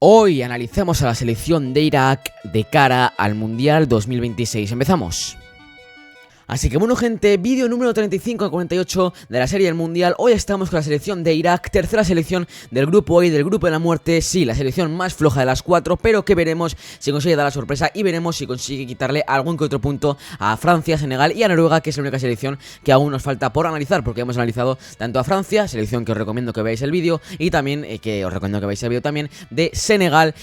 Hoy analizamos a la selección de Irak de cara al Mundial 2026. Empezamos. Así que bueno gente, vídeo número 35 a 48 de la serie del Mundial. Hoy estamos con la selección de Irak, tercera selección del grupo I, del grupo de la muerte. Sí, la selección más floja de las cuatro, pero que veremos si consigue dar la sorpresa y veremos si consigue quitarle algún que otro punto a Francia, Senegal y a Noruega, que es la única selección que aún nos falta por analizar, porque hemos analizado tanto a Francia, selección que os recomiendo que veáis el vídeo, y también, que os recomiendo que veáis el vídeo también, de Senegal,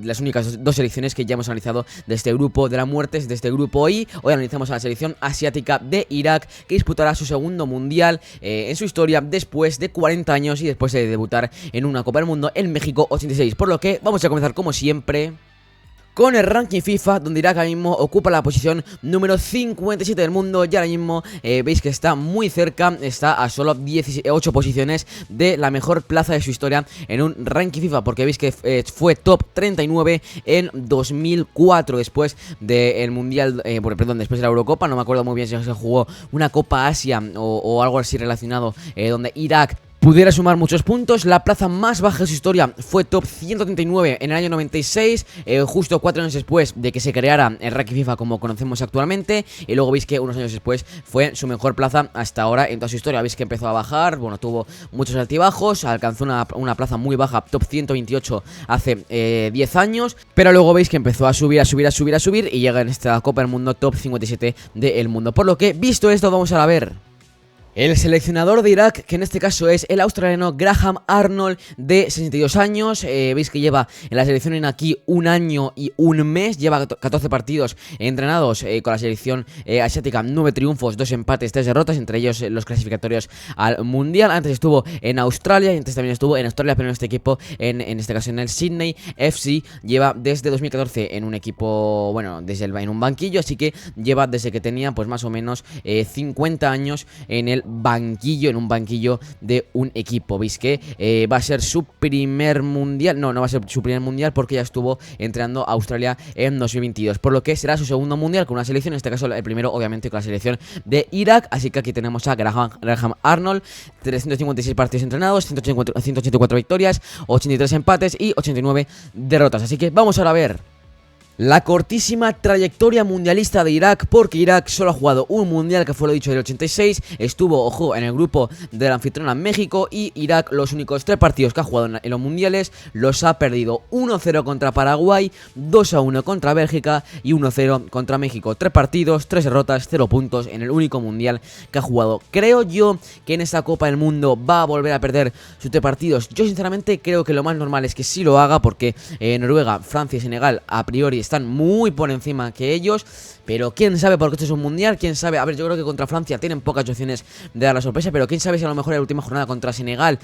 las únicas dos selecciones que ya hemos analizado de este grupo de la muerte, de este grupo I. Hoy analizamos a la selección asiática de Irak, que disputará su segundo mundial en su historia después de 40 años y después de debutar en una Copa del Mundo en México 86. Por lo que vamos a comenzar como siempre con el ranking FIFA, donde Irak ahora mismo ocupa la posición número 57 del mundo. Y ahora mismo veis que está muy cerca, está a solo 18 posiciones de la mejor plaza de su historia en un ranking FIFA, porque veis que fue top 39 en 2004, después del Mundial, perdón, después de la Eurocopa. No me acuerdo muy bien si se jugó una Copa Asia o algo así relacionado, donde Irak pudiera sumar muchos puntos. La plaza más baja de su historia fue top 139 en el año 96, justo 4 años después de que se creara el ranking FIFA como conocemos actualmente. Y luego veis que unos años después fue su mejor plaza hasta ahora en toda su historia. Veis que empezó a bajar, bueno, tuvo muchos altibajos, alcanzó una plaza muy baja, top 128 hace 10 años. Pero luego veis que empezó a subir y llega en esta Copa del Mundo top 57 del mundo. Por lo que, visto esto, vamos a ver el seleccionador de Irak, que en este caso es el australiano Graham Arnold, de 62 años. Veis que lleva en la selección en aquí un año y un mes. Lleva 14 partidos entrenados con la selección asiática, 9 triunfos, 2 empates, 3 derrotas, entre ellos los clasificatorios al Mundial. Antes estuvo en Australia y antes también estuvo en Australia, pero en este equipo, en este caso en el Sydney FC. Lleva desde 2014 en un equipo, bueno, en un banquillo, así que lleva desde que tenía pues más o menos 50 años en el banquillo, en un banquillo de un equipo. Veis que va a ser su primer mundial. No va a ser su primer mundial, porque ya estuvo entrenando a Australia en 2022, por lo que será su segundo mundial con una selección, en este caso el primero obviamente con la selección de Irak. Así que aquí tenemos a Graham Arnold, 356 partidos entrenados, 184 victorias, 83 empates y 89 derrotas. Así que vamos ahora a ver la cortísima trayectoria mundialista de Irak, porque Irak solo ha jugado un mundial, que fue lo dicho, del 86. Estuvo, ojo, en el grupo de la anfitriona México, y Irak los únicos 3 partidos que ha jugado en los mundiales los ha perdido: 1-0 contra Paraguay, 2-1 contra Bélgica y 1-0 contra México. 3 partidos, 3 derrotas, 0 puntos en el único mundial que ha jugado. Creo yo que en esta Copa del Mundo va a volver a perder sus 3 partidos. Yo sinceramente creo que lo más normal es que sí lo haga, porque Noruega, Francia y Senegal a priori están muy por encima que ellos, pero quién sabe, porque esto es un mundial, quién sabe. A ver, yo creo que contra Francia tienen pocas opciones de dar la sorpresa, pero quién sabe si a lo mejor en la última jornada contra Senegal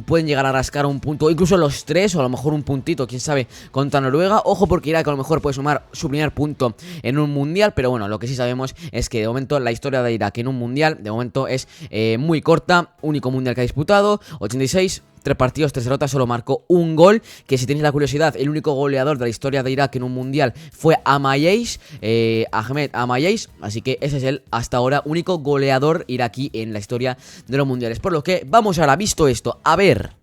pueden llegar a rascar un punto, incluso los 3, o a lo mejor un puntito, quién sabe, contra Noruega. Ojo, porque Irak a lo mejor puede sumar su primer punto en un mundial, pero bueno, lo que sí sabemos es que de momento la historia de Irak en un mundial de momento es muy corta. Único mundial que ha disputado, 86, 3 partidos, 3 derrotas, solo marcó un gol. Que si tenéis la curiosidad, el único goleador de la historia de Irak en un mundial fue Ahmed Amayeish. Así que ese es el hasta ahora único goleador iraquí en la historia de los mundiales. Por lo que vamos ahora, visto esto, a ver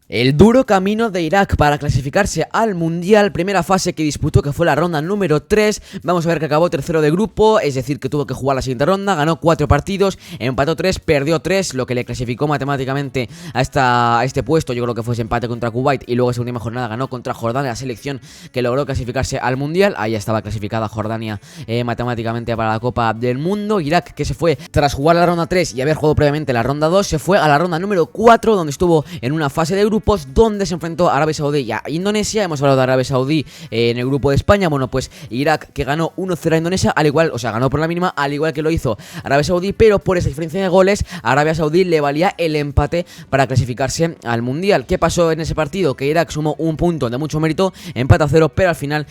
el duro camino de Irak para clasificarse al Mundial. Primera fase que disputó, que fue la ronda número 3. Vamos a ver que acabó tercero de grupo, es decir, que tuvo que jugar la siguiente ronda. Ganó 4 partidos, empató 3, perdió 3, lo que le clasificó matemáticamente a este puesto. Yo creo que fue ese empate contra Kuwait, y luego esa última jornada ganó contra Jordania, la selección que logró clasificarse al Mundial. Ahí estaba clasificada Jordania matemáticamente para la Copa del Mundo. Irak, que se fue tras jugar la ronda 3 y haber jugado previamente la ronda 2, se fue a la ronda número 4, donde estuvo en una fase de grupo, donde se enfrentó a Arabia Saudí y a Indonesia. Hemos hablado de Arabia Saudí en el grupo de España. Bueno, pues Irak, que ganó 1-0 a Indonesia, al igual, o sea, ganó por la mínima, al igual que lo hizo Arabia Saudí, pero por esa diferencia de goles a Arabia Saudí le valía el empate para clasificarse al Mundial. ¿Qué pasó en ese partido? Que Irak sumó un punto de mucho mérito, empate a 0, pero al final,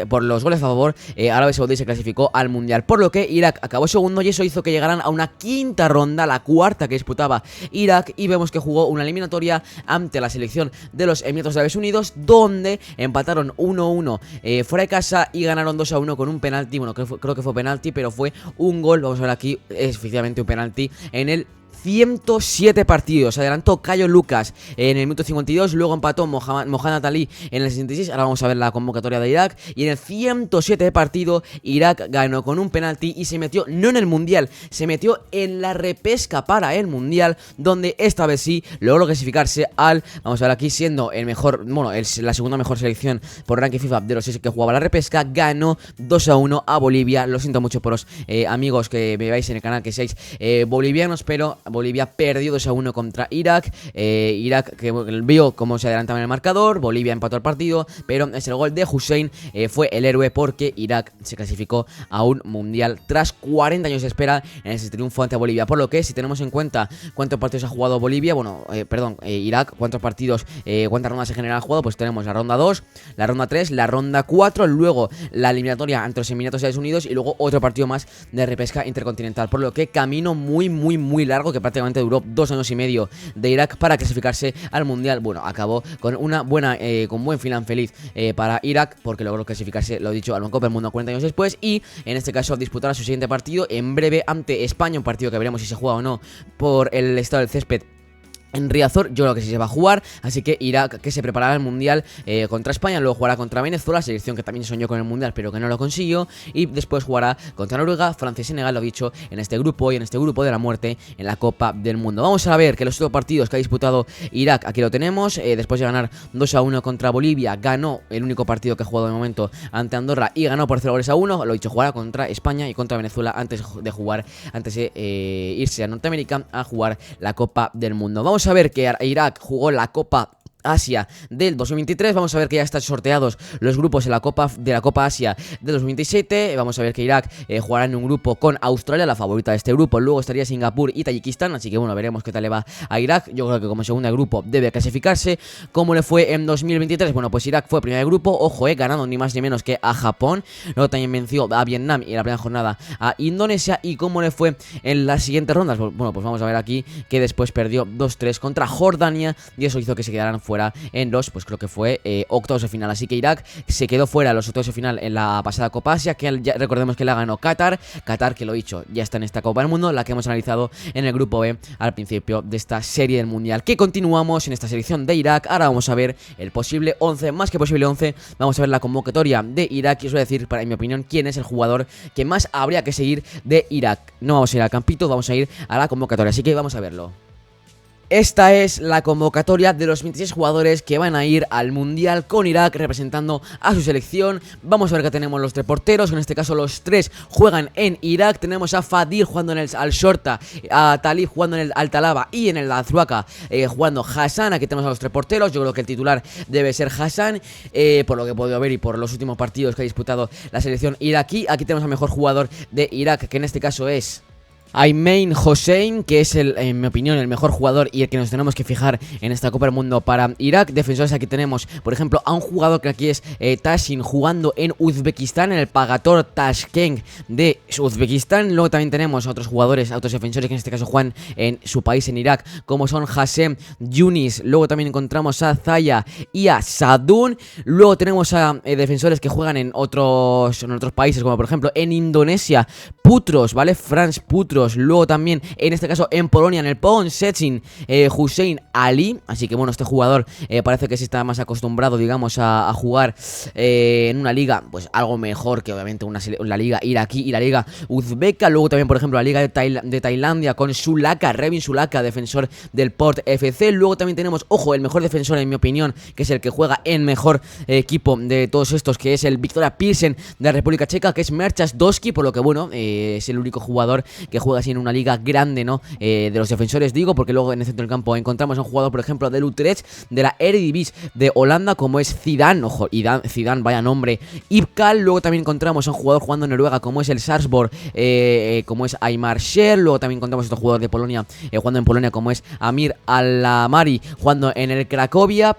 por los goles a favor, Arabia Saudí se clasificó al Mundial, por lo que Irak acabó segundo, y eso hizo que llegaran a una quinta ronda, la cuarta que disputaba Irak, y vemos que jugó una eliminatoria ante la selección de los Emiratos Árabes Unidos, donde empataron 1-1 fuera de casa y ganaron 2-1 con un penalti. Bueno, creo que fue penalti, pero fue un gol. Vamos a ver aquí, es efectivamente un penalti en el 107 partidos. Adelantó Cayo Lucas en el minuto 52, luego empató Mohamed Ali en el 66. Ahora vamos a ver la convocatoria de Irak. Y en el 107 partido, Irak ganó con un penalti y se metió, no en el Mundial, se metió en la repesca para el Mundial, donde esta vez sí logró clasificarse al, vamos a ver aquí, siendo el mejor, bueno, la segunda mejor selección por ranking FIFA de los 6 que jugaba la repesca. Ganó 2-1 a Bolivia. Lo siento mucho por los amigos que me veáis en el canal que seáis bolivianos, pero Bolivia perdió 2-1 contra Irak. Irak que vio cómo se adelantaba en el marcador, Bolivia empató el partido, pero es el gol de Hussein, fue el héroe porque Irak se clasificó a un Mundial tras 40 años de espera en ese triunfo ante Bolivia. Por lo que, si tenemos en cuenta cuántos partidos ha jugado Bolivia, Irak, cuántos partidos, cuántas rondas en general ha jugado, pues tenemos la ronda 2, la ronda 3, la ronda 4, luego la eliminatoria ante los Emiratos Árabes Unidos y luego otro partido más de repesca intercontinental. Por lo que camino muy largo, que prácticamente duró 2 años y medio de Irak para clasificarse al Mundial. Bueno, acabó con una buena, con buen final feliz para Irak, porque logró clasificarse, lo he dicho, al Copa del Mundo 40 años después, y en este caso disputará su siguiente partido en breve ante España, un partido que veremos si se juega o no por el estado del césped en Riazor. Yo creo que sí se va a jugar, así que Irak, que se preparará el Mundial contra España, luego jugará contra Venezuela, selección que también soñó con el Mundial pero que no lo consiguió, y después jugará contra Noruega, Francia y Senegal, lo dicho, en este grupo y en este grupo de la muerte en la Copa del Mundo. Vamos a ver que los otros partidos que ha disputado Irak, aquí lo tenemos, después de ganar 2-1 contra Bolivia, ganó el único partido que ha jugado de momento ante Andorra y ganó por 0-1, lo dicho, jugará contra España y contra Venezuela antes de irse a Norteamérica a jugar la Copa del Mundo. Vamos a ver que Irak jugó la Copa Asia del 2023, vamos a ver que ya están sorteados los grupos de la Copa Asia del 2027, vamos a ver que Irak jugará en un grupo con Australia, la favorita de este grupo, luego estaría Singapur y Tayikistán, así que bueno, veremos qué tal le va a Irak. Yo creo que como segundo grupo debe clasificarse. ¿Cómo le fue en 2023? Bueno, pues Irak fue primer grupo, ojo, ganando ni más ni menos que a Japón, luego también venció a Vietnam y en la primera jornada a Indonesia. ¿Y cómo le fue en las siguientes rondas? Bueno, pues vamos a ver aquí que después perdió 2-3 contra Jordania y eso hizo que se quedaran fuera en los, pues creo que fue octavos de final, así que Irak se quedó fuera de los octavos de final en la pasada Copa Asia, que ya recordemos que la ganó Qatar, que lo he dicho, ya está en esta Copa del Mundo, la que hemos analizado en el grupo B al principio de esta serie del Mundial, que continuamos en esta selección de Irak. Ahora vamos a ver el posible 11, más que posible 11, vamos a ver la convocatoria de Irak y os voy a decir, en mi opinión, quién es el jugador que más habría que seguir de Irak. No vamos a ir al campito, vamos a ir a la convocatoria, así que vamos a verlo. Esta es la convocatoria de los 26 jugadores que van a ir al Mundial con Irak representando a su selección. Vamos a ver que tenemos los 3 porteros, en este caso los 3 juegan en Irak. Tenemos a Fadil jugando en el Al-Shorta, a Talib jugando en el Al-Talaba y en el Azruaka jugando Hassan. Aquí tenemos a los 3 porteros, yo creo que el titular debe ser Hassan, por lo que he podido ver y por los últimos partidos que ha disputado la selección iraquí. Aquí tenemos al mejor jugador de Irak, que en este caso es Ayman Hossein, que es en mi opinión el mejor jugador y el que nos tenemos que fijar en esta Copa del Mundo para Irak. Defensores, aquí tenemos por ejemplo a un jugador que aquí es Tashin, jugando en Uzbekistán, en el Pagator Tashkent de Uzbekistán. Luego también tenemos a otros jugadores, a otros defensores que en este caso juegan en su país, en Irak, como son Hassem Yunis. Luego también encontramos a Zaya y a Sadun. Luego tenemos a defensores que juegan en otros países, como por ejemplo en Indonesia, Putros, ¿vale? Franz Putros. Luego también, en este caso, en Polonia, en el Pogoń Szczecin, Hussein Ali. Así que bueno, este jugador parece que sí está más acostumbrado, digamos, a jugar en una liga, pues algo mejor que obviamente la liga iraquí y la liga uzbeka. Luego también, por ejemplo, la liga de Tailandia con Sulaka, Revin Sulaka, defensor del Port FC. Luego también tenemos, ojo, el mejor defensor en mi opinión, que es el que juega en mejor equipo de todos estos, que es el Victoria Pilsen de la República Checa, que es Merchas Doski, por lo que bueno, es el único jugador que juega así en una liga grande, ¿no? De los defensores, digo, porque luego en el centro del campo encontramos a un jugador, por ejemplo, del Utrecht, de la Eredivisie de Holanda, como es Zidane, ojo, Zidane, vaya nombre, Ipkal. Luego también encontramos a un jugador jugando en Noruega, como es el Sarpsborg, como es Aymar Sher. Luego también encontramos a otro jugador de Polonia, jugando en Polonia, como es Amir Alamari, jugando en el Cracovia.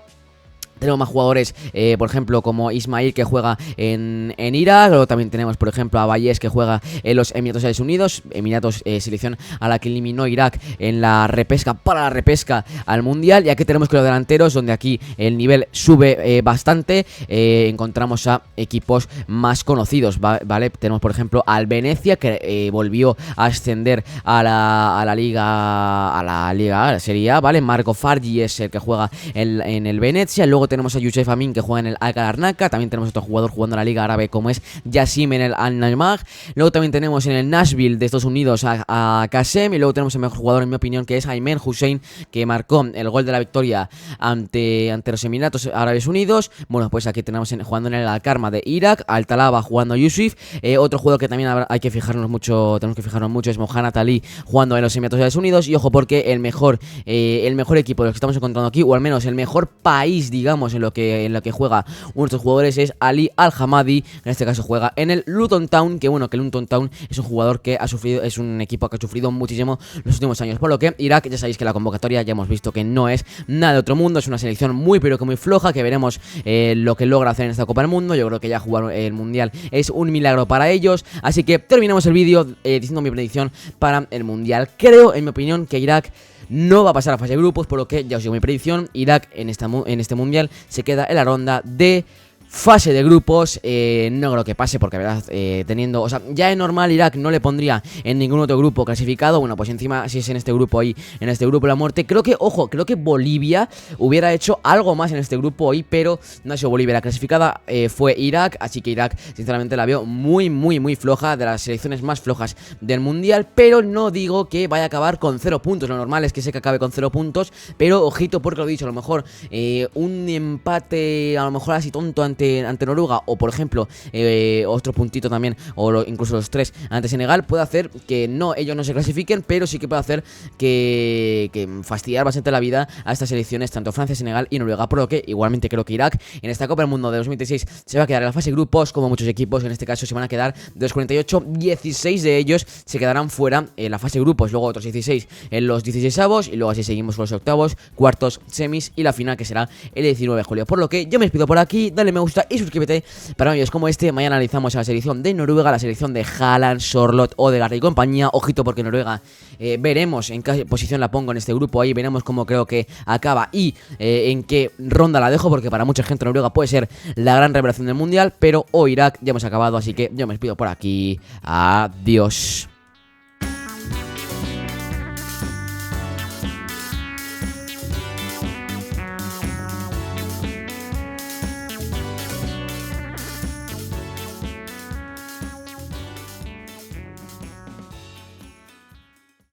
Tenemos más jugadores, por ejemplo, como Ismail, que juega en Irak. Luego también tenemos, por ejemplo, a Vallés, que juega en los Emiratos Árabes Unidos. Emiratos, selección a la que eliminó Irak en la repesca, para la repesca al Mundial. Y aquí tenemos que los delanteros, donde aquí el nivel sube bastante. Encontramos a equipos más conocidos, ¿vale? Tenemos, por ejemplo, al Venecia, que volvió a ascender a la Liga Serie A, ¿vale? Marco Fargi es el que juega en el Venecia. Luego tenemos a Youssef Amin, que juega en el Al-Qararnaka. También tenemos otro jugador jugando en la Liga Árabe, como es Yassim en el Al-Najmah. Luego también tenemos en el Nashville de Estados Unidos a Qasem. Y luego tenemos el mejor jugador, en mi opinión, que es Aymen Hussein, que marcó el gol de la victoria ante los Emiratos Árabes Unidos. Bueno, pues aquí tenemos jugando en el Al-Karma de Irak, Al-Talaba jugando a Yusuf. Otro jugador que también hay que fijarnos mucho, tenemos que fijarnos mucho, es Mohanad Ali jugando en los Emiratos Árabes Unidos. Y ojo, porque el mejor equipo de los que estamos encontrando aquí, o al menos el mejor país, digamos, en lo que juega uno de estos jugadores, es Ali Al-Hamadi. En este caso juega en el Luton Town, que bueno, que el Luton Town es un jugador que ha sufrido, es un equipo que ha sufrido muchísimo los últimos años. Por lo que Irak, ya sabéis que la convocatoria ya hemos visto que no es nada de otro mundo, es una selección muy pero que muy floja, que veremos lo que logra hacer en esta Copa del Mundo. Yo creo que ya jugar el Mundial es un milagro para ellos. Así que terminamos el vídeo diciendo mi predicción para el Mundial. Creo, en mi opinión, que Irak no va a pasar a fase de grupos, por lo que ya os digo mi predicción: Irak en este Mundial se queda en la ronda de fase de grupos. No creo que pase, porque verdad, teniendo, o sea, ya es normal, Irak no le pondría en ningún otro grupo clasificado. Bueno, pues encima, si es en este grupo ahí, en este grupo de la muerte, creo que, ojo, creo que Bolivia hubiera hecho algo más en este grupo hoy, pero no ha sido Bolivia la clasificada, fue Irak. Así que Irak, sinceramente, la veo muy, muy, muy floja, de las selecciones más flojas del Mundial. Pero no digo que vaya a acabar con 0 puntos, lo normal es que acabe con 0 puntos, pero ojito, porque lo he dicho, a lo mejor un empate, a lo mejor así tonto ante Noruega, o por ejemplo otro puntito también, o incluso los 3 ante Senegal, puede hacer que ellos no se clasifiquen, pero sí que puede hacer que fastidiar bastante la vida a estas selecciones, tanto Francia, Senegal y Noruega. Por lo que igualmente creo que Irak en esta Copa del Mundo de 2026 se va a quedar en la fase de grupos, como muchos equipos. En este caso se van a quedar de los 48, 16 de ellos se quedarán fuera en la fase de grupos, luego otros 16 en los 16avos, y luego así seguimos con los octavos, cuartos, semis y la final, que será el 19 de julio. Por lo que yo me despido por aquí, dale me gusta y suscríbete para vídeos como este. Mañana analizamos a la selección de Noruega, la selección de Haaland, Sorloth, Odegaard y compañía. Ojito, porque Noruega veremos en qué posición la pongo en este grupo. Ahí veremos cómo creo que acaba y en qué ronda la dejo, porque para mucha gente Noruega puede ser la gran revelación del Mundial. Pero hoy Irak ya hemos acabado, así que yo me despido por aquí. Adiós.